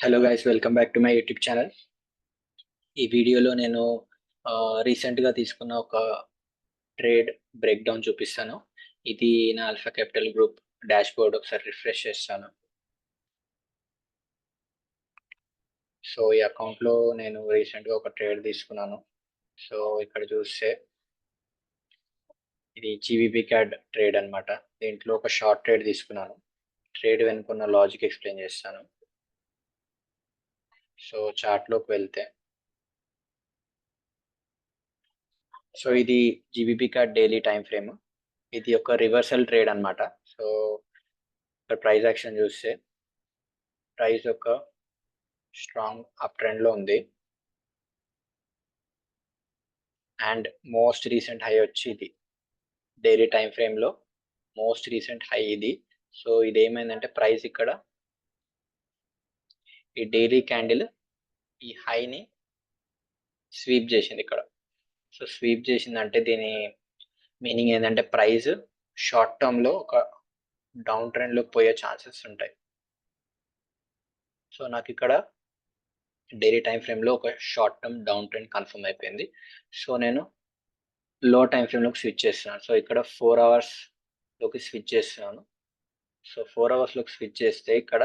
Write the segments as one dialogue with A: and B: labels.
A: Hello guys, welcome back to my YouTube channel. ఈ వీడియోలో నేను రీసెంట్గా తీసుకున్న ఒక ట్రేడ్ బ్రేక్ డౌన్ చూపిస్తాను. ఇది నా alpha capital group dash board. ఒకసారి రిఫ్రెష్ చేస్తాను. సో ఈ అకౌంట్లో నేను రీసెంట్గా ఒక ట్రేడ్ తీసుకున్నాను. సో ఇక్కడ చూస్తే ఇది జీవీబీ క్యాడ్ ట్రేడ్ అన్నమాట. దీంట్లో ఒక షార్ట్ ట్రేడ్ తీసుకున్నాను. ట్రేడ్ వెనుకున్న లాజిక్ ఎక్స్ప్లెయిన్ చేస్తాను. సో చార్ట్లోకి వెళ్తే, సో ఇది GBP CAD daily time frame. ఇది ఒక రివర్సల్ ట్రేడ్ అన్నమాట. సో ఇక్కడ ప్రైస్ యాక్షన్ చూస్తే ప్రైస్ ఒక స్ట్రాంగ్ అప్ ట్రెండ్ లో ఉంది. అండ్ మోస్ట్ రీసెంట్ హై వచ్చి ఇది డైలీ టైం ఫ్రేమ్ లో మోస్ట్ రీసెంట్ హై ఇది. సో ఇది ఏమైందంటే ప్రైస్ ఇక్కడ ఈ డైలీ క్యాండిల్ ఈ హైని స్వీప్ చేసింది ఇక్కడ. సో స్వీప్ చేసిందంటే దీని మీనింగ్ ఏంటంటే ప్రైస్ షార్ట్ టర్మ్ లో ఒక డౌన్ ట్రెండ్ లో పోయే ఛాన్సెస్ ఉంటాయి. సో నాకు ఇక్కడ డైలీ టైం ఫ్రేమ్ లో ఒక short term down trend confirm అయిపోయింది. సో నేను లో టైం ఫ్రేమ్ లోకి స్విచ్ చేస్తున్నాను. సో ఇక్కడ 4 అవర్స్ లోకి స్విచ్ చేస్తున్నాను. సో 4 అవర్స్ లోకి స్విచ్ చేస్తే ఇక్కడ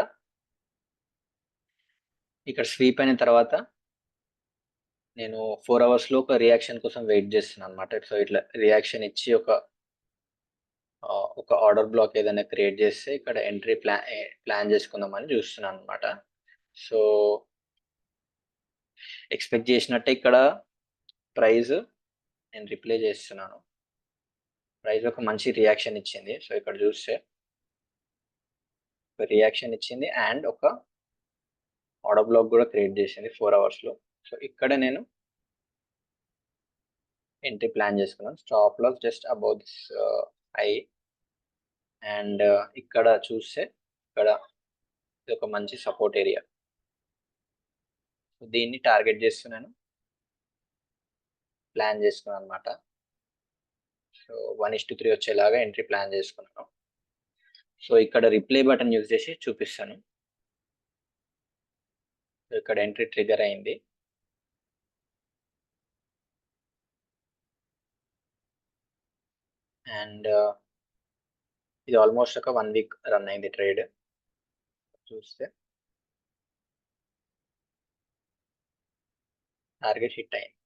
A: స్వీప్ అయిన తర్వాత నేను 4 అవర్స్ లో ఒక రియాక్షన్ కోసం వెయిట్ చేస్తున్నాను అనమాట. సో ఇట్లా రియాక్షన్ ఇచ్చి ఒక ఆర్డర్ బ్లాక్ ఏదైనా క్రియేట్ చేస్తే ఇక్కడ ఎంట్రీ ప్లాన్ చేసుకుందామని చూస్తున్నాను అనమాట. సో ఎక్స్పెక్ట్ చేసినట్టే ఇక్కడ ప్రైస్ నేను రిప్లై చేస్తున్నాను. ప్రైస్ ఒక మంచి రియాక్షన్ ఇచ్చింది. సో ఇక్కడ చూస్తే రియాక్షన్ ఇచ్చింది అండ్ ఒక ఆర్డర్ బ్లాక్ కూడా క్రియేట్ చేసింది 4 అవర్స్ లో. సో ఇక్కడ నేను ఎంట్రీ ప్లాన్ చేసుకున్నాను. Stop loss just above this high. And ఇక్కడ చూస్తే ఇక్కడ ఇది ఒక మంచి సపోర్ట్ ఏరియా. దీన్ని టార్గెట్ చేస్తున్నాను, ప్లాన్ చేసుకున్నాను అనమాట. సో 1:3 వచ్చేలాగా ఎంట్రీ ప్లాన్ చేసుకున్నాను. సో ఇక్కడ రిప్లై బటన్ యూజ్ చేసి చూపిస్తాను. సో ఇక్కడ ఎంట్రీ ట్రిగర్ అయింది. అండ్ ఇది ఆల్మోస్ట్ ఒక 1 వీక్ రన్ అయింది ట్రేడ్. చూస్తే టార్గెట్ హిట్ అయింది.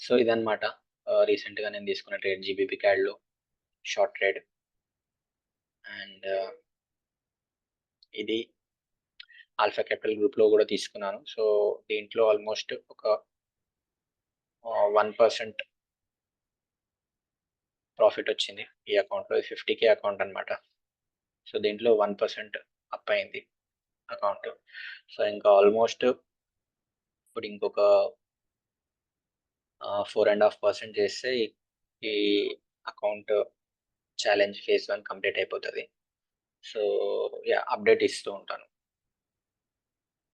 A: సో ఇదన్నమాట రీసెంట్గా నేను తీసుకున్న ట్రేడ్ జీబీపీ క్యాడ్లో షార్ట్ ట్రేడ్. అండ్ ఇది ఆల్ఫా క్యాపిటల్ గ్రూప్లో కూడా తీసుకున్నాను. సో దీంట్లో ఆల్మోస్ట్ ఒక 1% ప్రాఫిట్ వచ్చింది ఈ అకౌంట్లో. 50K అకౌంట్ అనమాట. సో దీంట్లో 1% అప్ అయింది అకౌంట్. సో ఇంకా ఆల్మోస్ట్ ఇప్పుడు ఇంకొక 4.5% చేస్తే ఈ అకౌంట్ ఛాలెంజ్ ఫేజ్ 1 కంప్లీట్ అయిపోతుంది. సో యా, అప్డేట్ ఇస్తూ ఉంటాను.